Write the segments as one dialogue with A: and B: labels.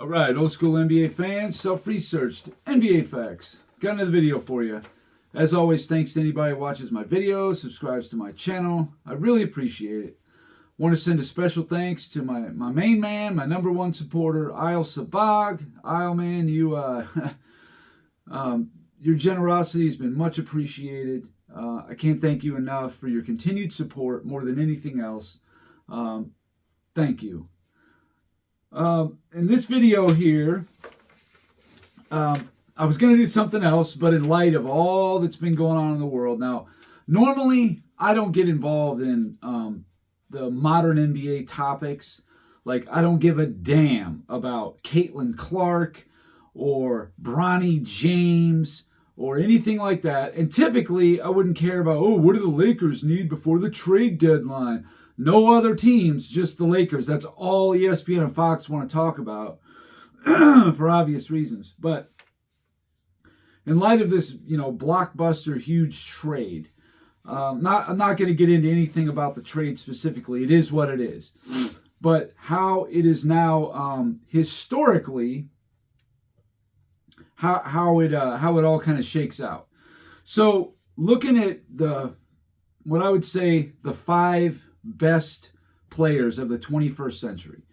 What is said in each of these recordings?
A: All right, old school NBA fans, self-researched NBA facts. Got another video for you. As always, thanks to anybody who watches my videos, subscribes to my channel. I really appreciate it. Want to send a special thanks to my main man, my number one supporter, Isle Sabag. Isle man, your generosity has been much appreciated. I can't thank you enough for your continued support more than anything else. Thank you. In this video here, I was going to do something else, but in light of all that's been going on in the world. Now, normally I don't get involved in the modern NBA topics. Like, I don't give a damn about Caitlin Clark or Bronny James or anything like that. And typically, I wouldn't care about, what do the Lakers need before the trade deadline? No other teams, just the Lakers. That's all ESPN and Fox want to talk about for obvious reasons. But in light of this, blockbuster, huge trade, I'm not going to get into anything about the trade specifically. It is what it is. But how it is now historically, how it all kind of shakes out. So looking at what I would say the 5 best players of the 21st century.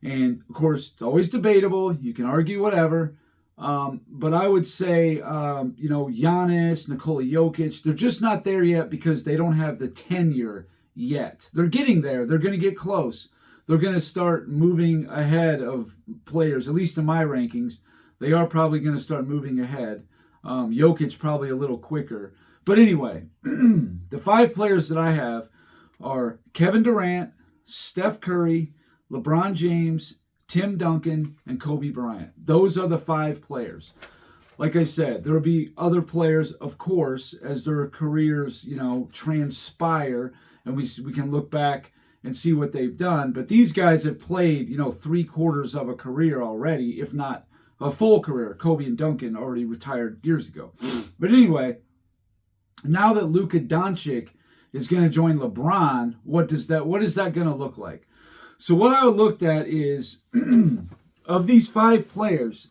A: And of course, it's always debatable. You can argue whatever. But I would say, Giannis, Nikola Jokic, they're just not there yet because they don't have the tenure yet. They're getting there. They're going to get close. They're going to start moving ahead of players, at least in my rankings. They are probably going to start moving ahead. Jokic probably a little quicker. But anyway, the 5 players that I have are Kevin Durant, Steph Curry, LeBron James, Tim Duncan, and Kobe Bryant. Those are the 5 players. Like I said, there will be other players, of course, as their careers, transpire, and we can look back and see what they've done. But these guys have played, 3/4 of a career already, if not a full career. Kobe and Duncan already retired years ago. But anyway, now that Luka Doncic is going to join LeBron, what is that going to look like? So what I looked at is, of these 5 players,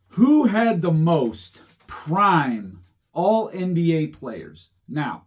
A: who had the most prime all-NBA players? Now,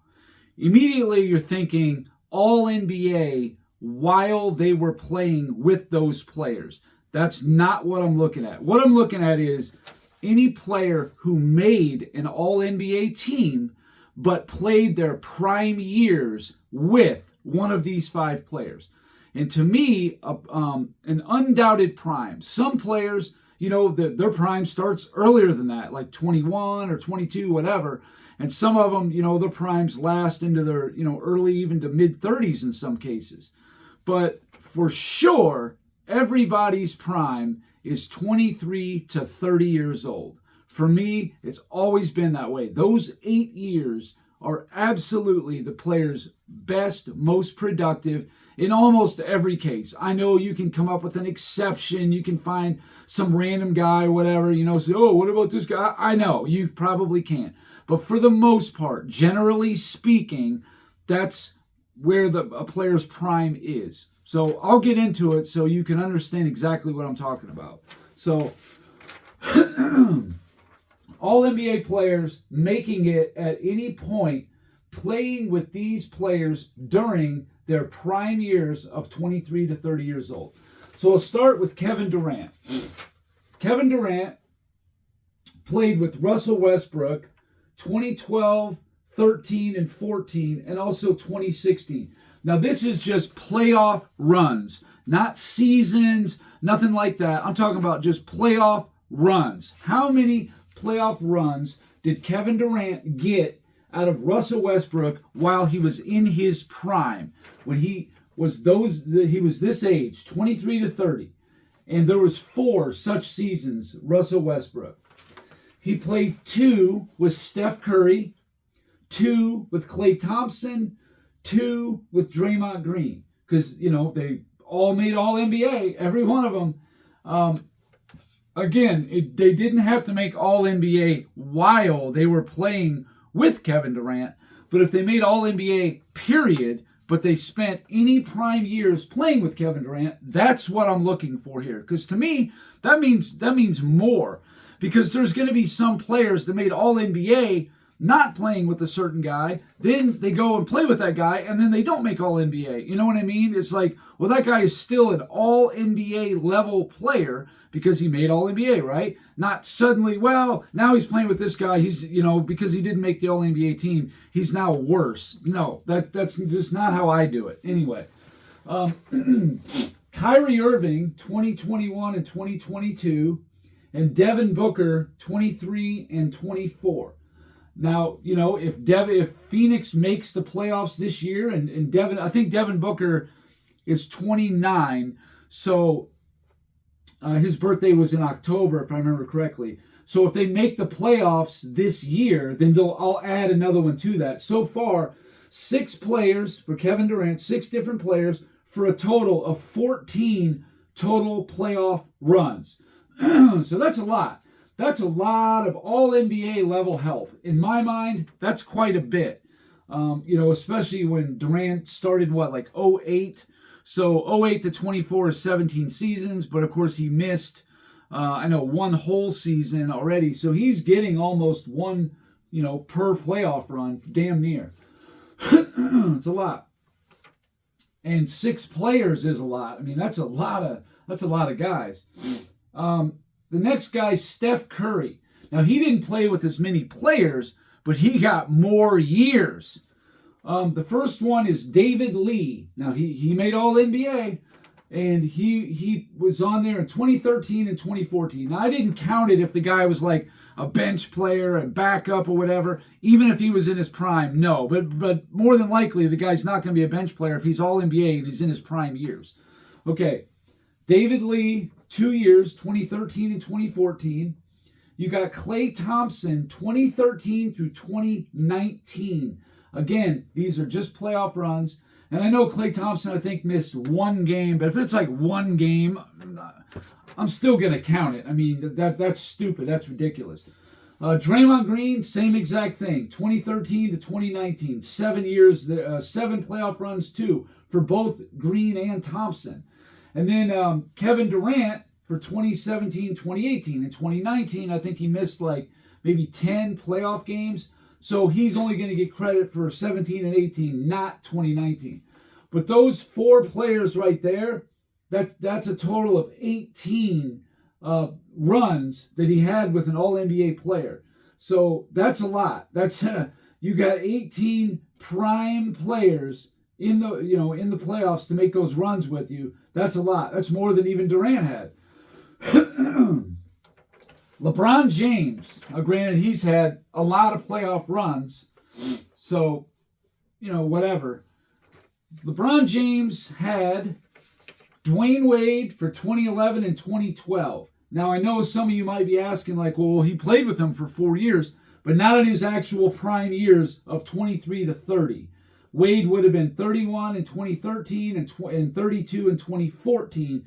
A: immediately you're thinking all-NBA while they were playing with those players. That's not what I'm looking at. What I'm looking at is any player who made an all-NBA team but played their prime years with one of these 5 players. And to me, an undoubted prime. Some players, their prime starts earlier than that, like 21 or 22, whatever. And some of them, their primes last into their, early even to mid-30s in some cases. But for sure, everybody's prime is 23 to 30 years old. For me, it's always been that way. Those 8 years are absolutely the player's best, most productive in almost every case. I know you can come up with an exception. You can find some random guy, whatever, say, what about this guy? I know, you probably can. But for the most part, generally speaking, that's where a player's prime is. So I'll get into it so you can understand exactly what I'm talking about. So all NBA players making it at any point, playing with these players during their prime years of 23 to 30 years old. So I'll start with Kevin Durant. Kevin Durant played with Russell Westbrook 2012, 13, and 14, and also 2016. Now, this is just playoff runs, not seasons, nothing like that. I'm talking about just playoff runs. How many playoff runs did Kevin Durant get out of Russell Westbrook while he was in his prime? When he was this age, 23 to 30. And there was 4 such seasons, Russell Westbrook. He played 2 with Steph Curry, 2 with Klay Thompson, 2 with Draymond Green. Because, they all made All-NBA, every one of them. Again, they didn't have to make All-NBA while they were playing with Kevin Durant. But if they made All-NBA, period, but they spent any prime years playing with Kevin Durant. That's what I'm looking for here. Because to me, that means more. Because there's going to be some players that made All NBA not playing with a certain guy, then they go and play with that guy, and then they don't make All NBA. You know what I mean? It's like, well, that guy is still an All NBA level player because he made All NBA, right? Not suddenly, well, now he's playing with this guy. He's, because he didn't make the All NBA team, he's now worse. No, that's just not how I do it. Anyway, Kyrie Irving, 2021 and 2022, and Devin Booker, 23 and 24. Now, if Phoenix makes the playoffs this year, and I think Devin Booker is 29, so his birthday was in October, if I remember correctly. So if they make the playoffs this year, then I'll add another one to that. So far, 6 players for Kevin Durant, 6 different players for a total of 14 total playoff runs. So that's a lot. That's a lot of All NBA level help. In my mind, that's quite a bit. Especially when Durant started, like 08. So 08 to 24 is 17 seasons, but of course he missed, one whole season already. So he's getting almost one, per playoff run, damn near. It's a lot. And 6 players is a lot. I mean, that's a lot of guys. The next guy, Steph Curry. Now, he didn't play with as many players, but he got more years. The first one is David Lee. Now, he made All NBA, and he was on there in 2013 and 2014. Now, I didn't count it if the guy was like a bench player, a backup or whatever, even if he was in his prime. No, but more than likely, the guy's not going to be a bench player if he's All NBA and he's in his prime years. Okay, David Lee, 2 years, 2013 and 2014. You got Klay Thompson, 2013 through 2019. Again, these are just playoff runs. And I know Klay Thompson, I think, missed 1 game. But if it's like 1 game, I'm still going to count it. I mean, that's stupid. That's ridiculous. Draymond Green, same exact thing. 2013 to 2019. 7 years, 7 playoff runs, too, for both Green and Thompson. And then Kevin Durant for 2017, 2018. In 2019, I think he missed like maybe 10 playoff games. So he's only going to get credit for 17 and 18, not 2019. But those 4 players right there, that's a total of 18 runs that he had with an All-NBA player. So that's a lot. That's you got 18 prime players in the playoffs to make those runs with you. That's a lot. That's more than even Durant had. LeBron James, granted he's had a lot of playoff runs, so whatever. LeBron James had Dwayne Wade for 2011 and 2012. Now I know some of you might be asking well, he played with him for 4 years, but not in his actual prime years of 23 to 30. Wade would have been 31 in 2013 and 32 in 2014,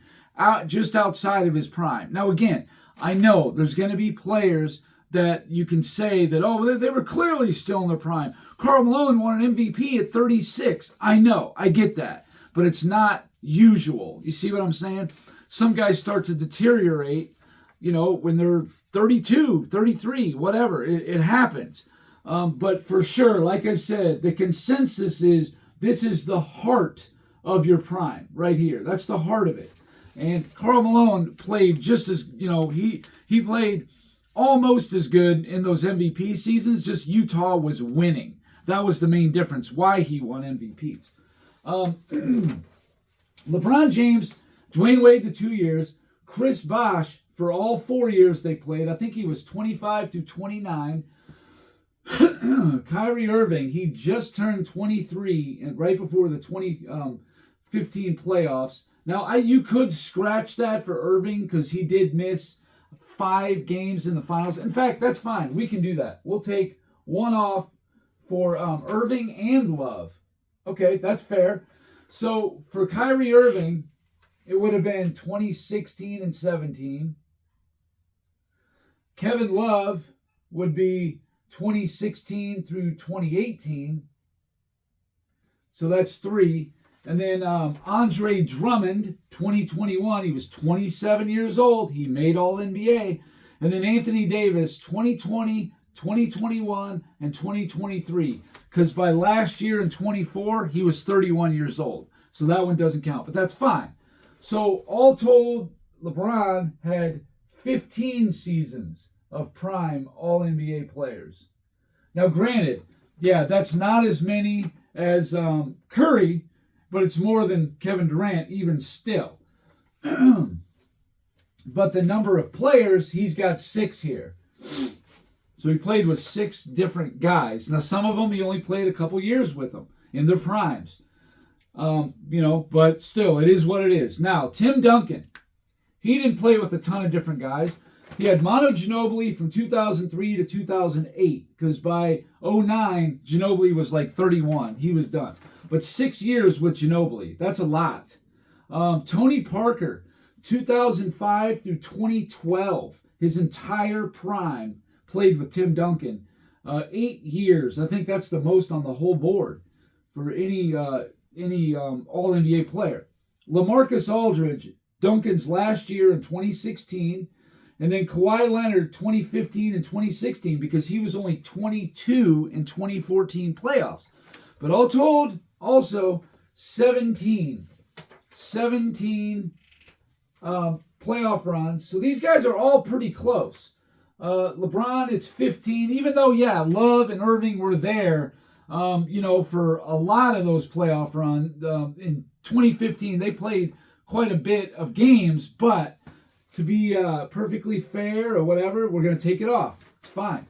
A: just outside of his prime. Now, again, I know there's going to be players that you can say that, they were clearly still in their prime. Karl Malone won an MVP at 36. I know, I get that, but it's not usual. You see what I'm saying? Some guys start to deteriorate, when they're 32, 33, whatever. It happens. But for sure, like I said, the consensus is this is the heart of your prime right here. That's the heart of it. And Karl Malone played just as, he played almost as good in those MVP seasons, just Utah was winning. That was the main difference, why he won MVPs. LeBron James, Dwayne Wade the 2 years, Chris Bosh for all 4 years they played. I think he was 25 through 29. Kyrie Irving, he just turned 23 and right before the 2015 playoffs. Now, you could scratch that for Irving because he did miss 5 games in the finals. In fact, that's fine. We can do that. We'll take 1 off for Irving and Love. Okay, that's fair. So for Kyrie Irving, it would have been 2016 and 17. Kevin Love would be 2016 through 2018. So that's 3. And then Andre Drummond, 2021. He was 27 years old. He made All-NBA. And then Anthony Davis, 2020, 2021, and 2023. Because by last year in 24, he was 31 years old. So that one doesn't count. But that's fine. So all told, LeBron had 15 seasons of prime All-NBA players. Now, granted, yeah, that's not as many as Curry, but it's more than Kevin Durant, even still. But the number of players, he's got 6 here. So he played with 6 different guys. Now, some of them he only played a couple years with them in their primes. But still, it is what it is. Now, Tim Duncan, he didn't play with a ton of different guys. He had Manu Ginobili from 2003 to 2008, because by 2009, Ginobili was like 31. He was done. But 6 years with Ginobili, that's a lot. Tony Parker, 2005 through 2012, his entire prime, played with Tim Duncan. 8 years. I think that's the most on the whole board for any All-NBA player. LaMarcus Aldridge, Duncan's last year in 2016. And then Kawhi Leonard, 2015 and 2016, because he was only 22 in 2014 playoffs. But all told, also 17 playoff runs. So these guys are all pretty close. LeBron, it's 15, even though, yeah, Love and Irving were there, for a lot of those playoff runs. In 2015, they played quite a bit of games, but to be perfectly fair or whatever, we're going to take it off. It's fine.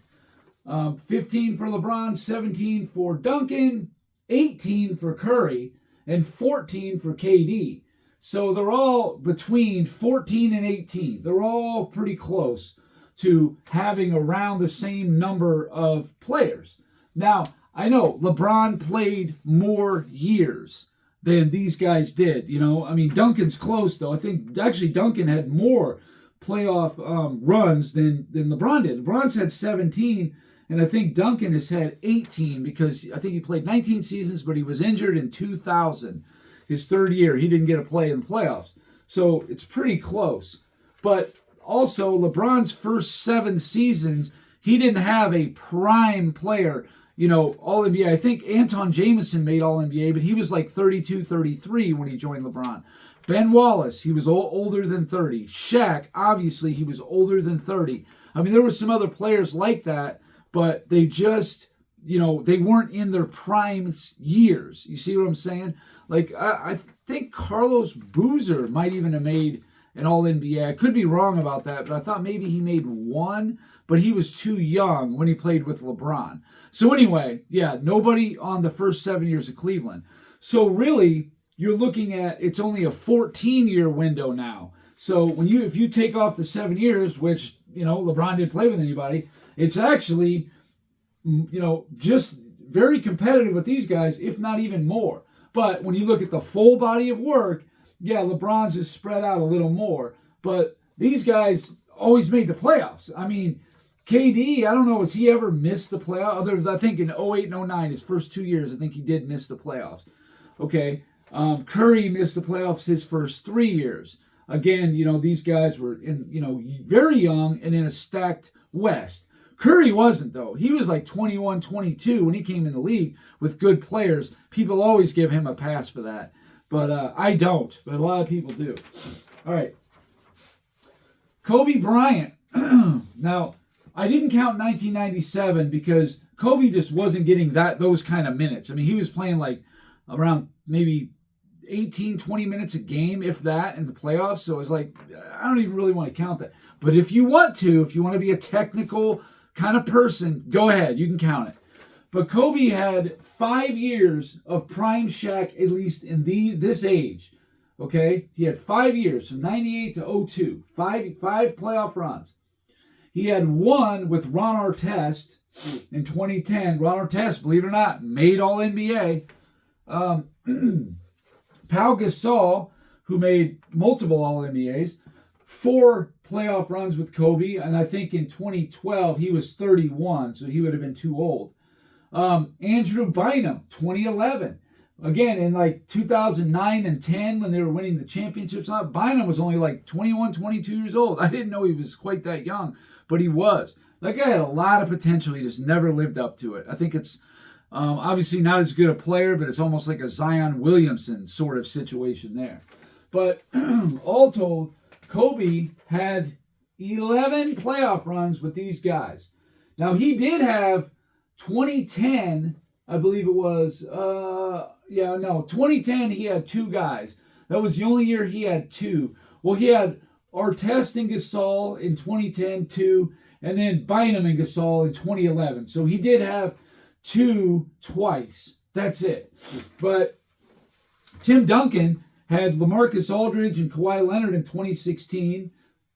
A: 15 for LeBron, 17 for Duncan, 18 for Curry, and 14 for KD. So they're all between 14 and 18. They're all pretty close to having around the same number of players. Now, I know LeBron played more years than these guys did. Duncan's close, though. I think actually Duncan had more playoff runs than LeBron did. LeBron's had 17, and I think Duncan has had 18, because I think he played 19 seasons, but he was injured in 2000. His third year, he didn't get a play in the playoffs. So it's pretty close. But also, LeBron's first 7 seasons, he didn't have a prime player, All-NBA. I think Anton Jamison made All-NBA, but he was like 32, 33 when he joined LeBron. Ben Wallace, he was older than 30. Shaq, obviously, he was older than 30. There were some other players like that, but they just, they weren't in their prime years. You see what I'm saying? Like, I think Carlos Boozer might even have made an All-NBA. I could be wrong about that, but I thought maybe he made 1, but he was too young when he played with LeBron. So anyway, yeah, nobody on the first 7 years of Cleveland. So really, you're looking at, it's only a 14-year window now. So if you take off the 7 years, which, LeBron didn't play with anybody, it's actually, just very competitive with these guys, if not even more. But when you look at the full body of work, yeah, LeBron's is spread out a little more. But these guys always made the playoffs. KD, I don't know, has he ever missed the playoffs? Other than, I think in 08 and 09, his first 2 years, I think he did miss the playoffs. Okay. Curry missed the playoffs his first 3 years. Again, these guys were very young and in a stacked West. Curry wasn't, though. He was like 21, 22 when he came in the league with good players. People always give him a pass for that. But I don't. But a lot of people do. All right. Kobe Bryant. Now, I didn't count 1997 because Kobe just wasn't getting those kind of minutes. He was playing like around maybe 18, 20 minutes a game, if that, in the playoffs. So it was like, I don't even really want to count that. But if you want to be a technical kind of person, go ahead. You can count it. But Kobe had 5 years of prime Shaq, at least in this age. Okay? He had 5 years, from 98 to 02. Five playoff runs. He had 1 with Ron Artest in 2010. Ron Artest, believe it or not, made All-NBA. Pau Gasol, who made multiple All-NBAs, 4 playoff runs with Kobe, and I think in 2012 he was 31, so he would have been too old. Andrew Bynum, 2011. again, in like 2009 and 10 when they were winning the championships, Bynum was only like 21, 22 years old. I didn't know he was quite that young, but he was. That guy had a lot of potential. He just never lived up to it. I think it's obviously not as good a player, but it's almost like a Zion Williamson sort of situation there. But all told, Kobe had 11 playoff runs with these guys. Now, he did have 2010, I believe it was, 2010 he had two guys. That was the only year he had two. Well, he had Artest and Gasol in 2010, two, and then Bynum and Gasol in 2011. So he did have two twice. That's it. But Tim Duncan had LaMarcus Aldridge and Kawhi Leonard in 2016.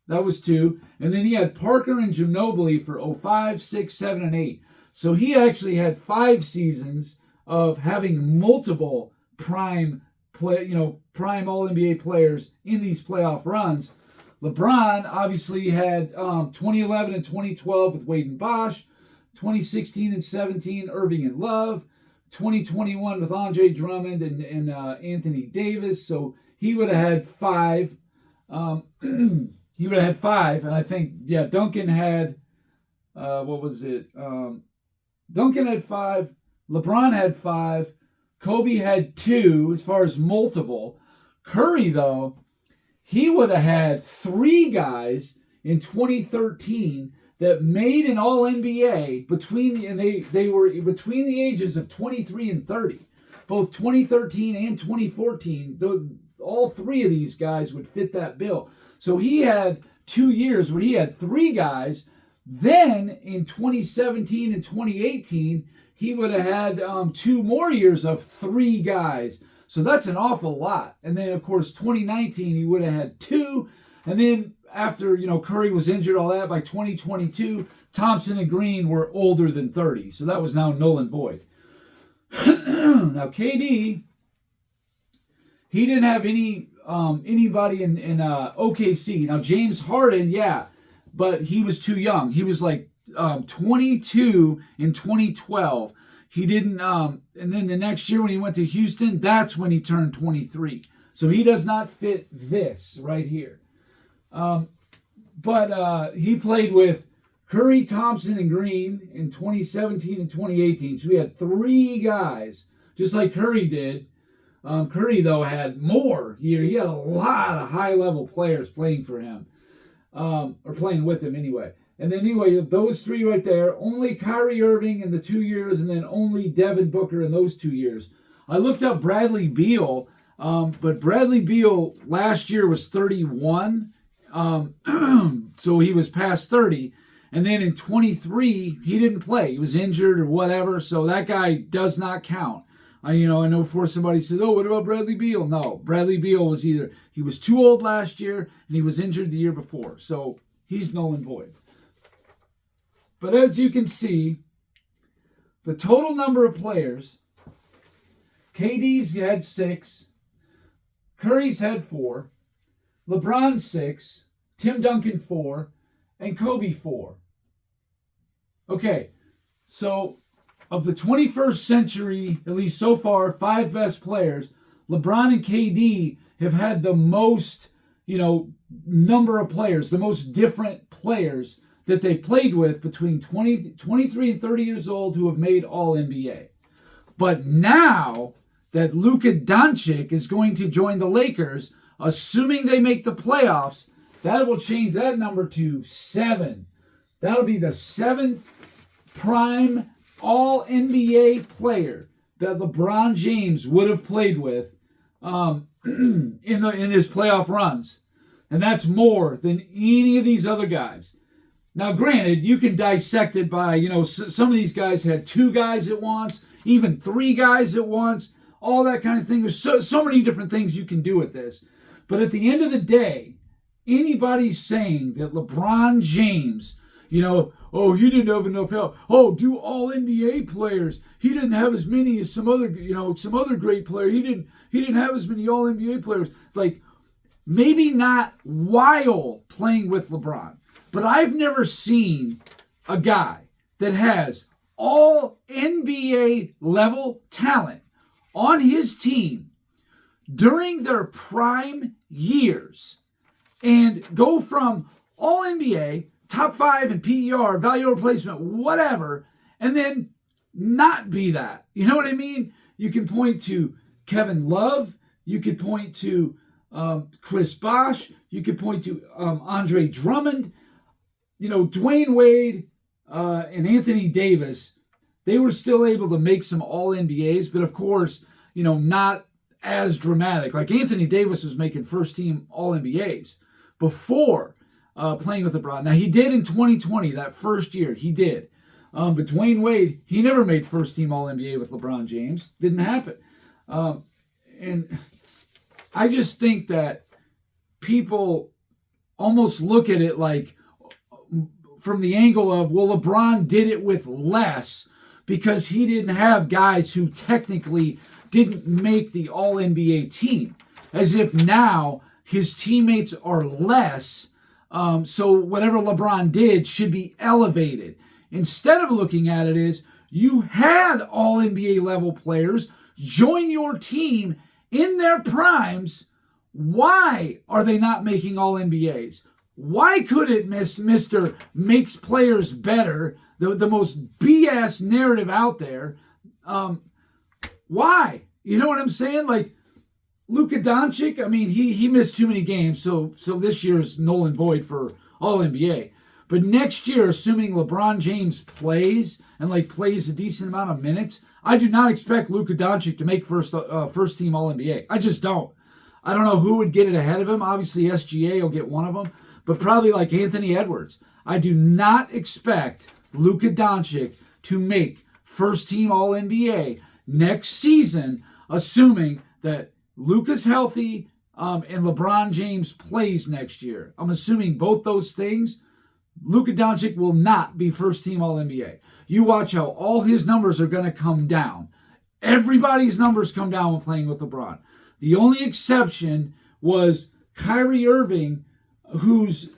A: That was two. And then he had Parker and Ginobili for 05, 6, 7, and 8. So he actually had 5 seasons of having multiple prime All-NBA players in these playoff runs. LeBron obviously had 2011 and 2012 with Wade and Bosh, 2016 and 17 Irving and Love, 2021 with Andre Drummond and Anthony Davis. So he would have had 5. He would have had 5, and I think Duncan had Duncan had 5, LeBron had 5, Kobe had 2 as far as multiple. Curry, though, he would have had 3 guys in 2013 that made an All-NBA they were between the ages of 23 and 30. Both 2013 and 2014, all 3 of these guys would fit that bill. So he had 2 years where he had 3 guys. Then in 2017 and 2018, he would have had 2 more years of 3 guys. So that's an awful lot. And then, of course, 2019, he would have had 2. And then after, Curry was injured, all that, by 2022, Thompson and Green were older than 30. So that was now null and void. Now, KD, he didn't have anybody in OKC. Now, James Harden, but he was too young. He was like 22 in 2012. He didn't, and then the next year when he went to Houston, that's when he turned 23. So he does not fit this right here. But he played with Curry, Thompson, and Green in 2017 and 2018. So we had 3 guys, just like Curry did. Curry, though, had more here. He had a lot of high-level players playing for him, or playing with him anyway. And then anyway, those 3 right there, only Kyrie Irving in the 2 years, and then only Devin Booker in those 2 years. I looked up Bradley Beal, but Bradley Beal last year was 31, so he was past 30. And then in 23, he didn't play. He was injured or whatever, so that guy does not count. I know before somebody says, oh, what about Bradley Beal? No, Bradley Beal was he was too old last year and he was injured the year before. So he's null and void. But as you can see, the total number of players, KD's had 6, Curry's had 4, LeBron 6, Tim Duncan 4, and Kobe 4. Okay, so of the 21st century, at least so far, 5 best players, LeBron and KD have had the most, number of players, the most different players that they played with between 23 and 30 years old who have made All-NBA. But now that Luka Doncic is going to join the Lakers, assuming they make the playoffs, that will change that number to 7. That'll be the 7th prime All-NBA player that LeBron James would have played with in his playoff runs. And that's more than any of these other guys. Now, granted, you can dissect it by, some of these guys had 2 guys at once, even 3 guys at once, all that kind of thing. There's so many different things you can do with this. But at the end of the day, anybody saying that LeBron James, oh, he didn't have enough help. Oh, do all NBA players. He didn't have as many as some other great player. He didn't have as many all NBA players. It's like, maybe not while playing with LeBron, but I've never seen a guy that has all NBA level talent, on his team during their prime years and go from all NBA, top 5 in PER, value replacement, whatever, and then not be that. You know what I mean? You can point to Kevin Love. You could point to Chris Bosh. You could point to Andre Drummond. You know, Dwayne Wade and Anthony Davis, they were still able to make some All-NBAs, but of course, you know, not as dramatic. Like Anthony Davis was making first-team All-NBAs before playing with LeBron. Now, he did in 2020, that first year, he did. But Dwayne Wade, he never made first-team All-NBA with LeBron James. Didn't happen. And I just think that people almost look at it like from the angle of, well, LeBron did it with less because he didn't have guys who technically didn't make the All-NBA team. As if now his teammates are less, so whatever LeBron did should be elevated. Instead of looking at it as, you had All-NBA level players join your team in their primes. Why are they not making All-NBAs? Why couldn't Mr. makes players better, the most BS narrative out there? Why? You know what I'm saying? Like, Luka Doncic, I mean, he missed too many games, so this year's null and void for All-NBA. But next year, assuming LeBron James plays and plays a decent amount of minutes, I do not expect Luka Doncic to make first team All-NBA. I just don't. I don't know who would get it ahead of him. Obviously, SGA will get one of them, but probably like Anthony Edwards. I do not expect Luka Doncic to make first team All-NBA next season, assuming that Luka's healthy and LeBron James plays next year. I'm assuming both those things. Luka Doncic will not be first team All-NBA. You watch how all his numbers are going to come down. Everybody's numbers come down when playing with LeBron. The only exception was Kyrie Irving, who's,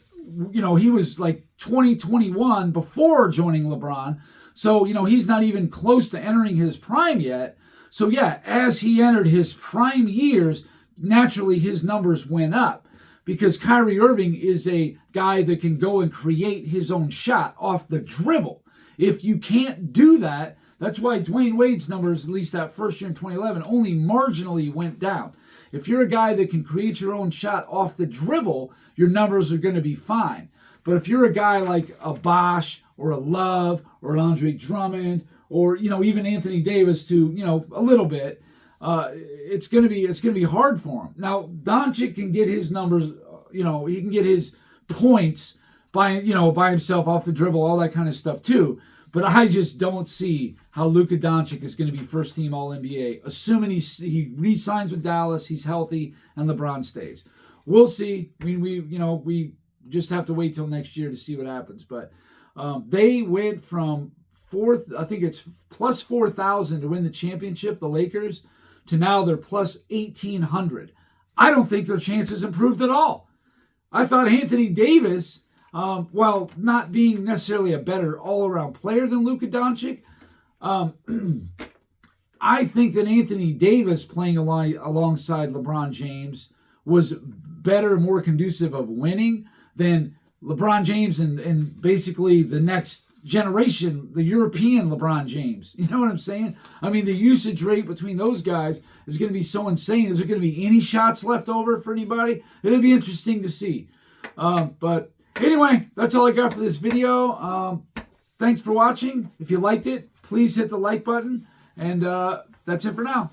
A: you know, he was like 2021 before joining LeBron. So, you know, he's not even close to entering his prime yet. So, yeah, as he entered his prime years, naturally his numbers went up. Because Kyrie Irving is a guy that can go and create his own shot off the dribble. If you can't do that, that's why Dwayne Wade's numbers, at least that first year in 2011, only marginally went down. If you're a guy that can create your own shot off the dribble, your numbers are going to be fine. But if you're a guy like a Bosh or a Love or an Andre Drummond or, you know, even Anthony Davis to, you know, a little bit, it's gonna be hard for him. Now, Doncic can get his numbers, you know, he can get his points by himself off the dribble, all that kind of stuff too. But I just don't see how Luka Doncic is going to be first team All-NBA, assuming he re-signs with Dallas, he's healthy, and LeBron stays. We'll see. I mean, we just have to wait till next year to see what happens. But they went from fourth, I think it's plus 4,000 to win the championship, the Lakers, to now they're plus 1,800. I don't think their chances improved at all. I thought Anthony Davis, while not being necessarily a better all-around player than Luka Doncic, I think that Anthony Davis playing alongside LeBron James was better, more conducive of winning than LeBron James and basically the next generation, the European LeBron James. You know what I'm saying? I mean, the usage rate between those guys is going to be so insane. Is there going to be any shots left over for anybody? It'll be interesting to see. But anyway, that's all I got for this video. Thanks for watching. If you liked it, please hit the like button. And that's it for now.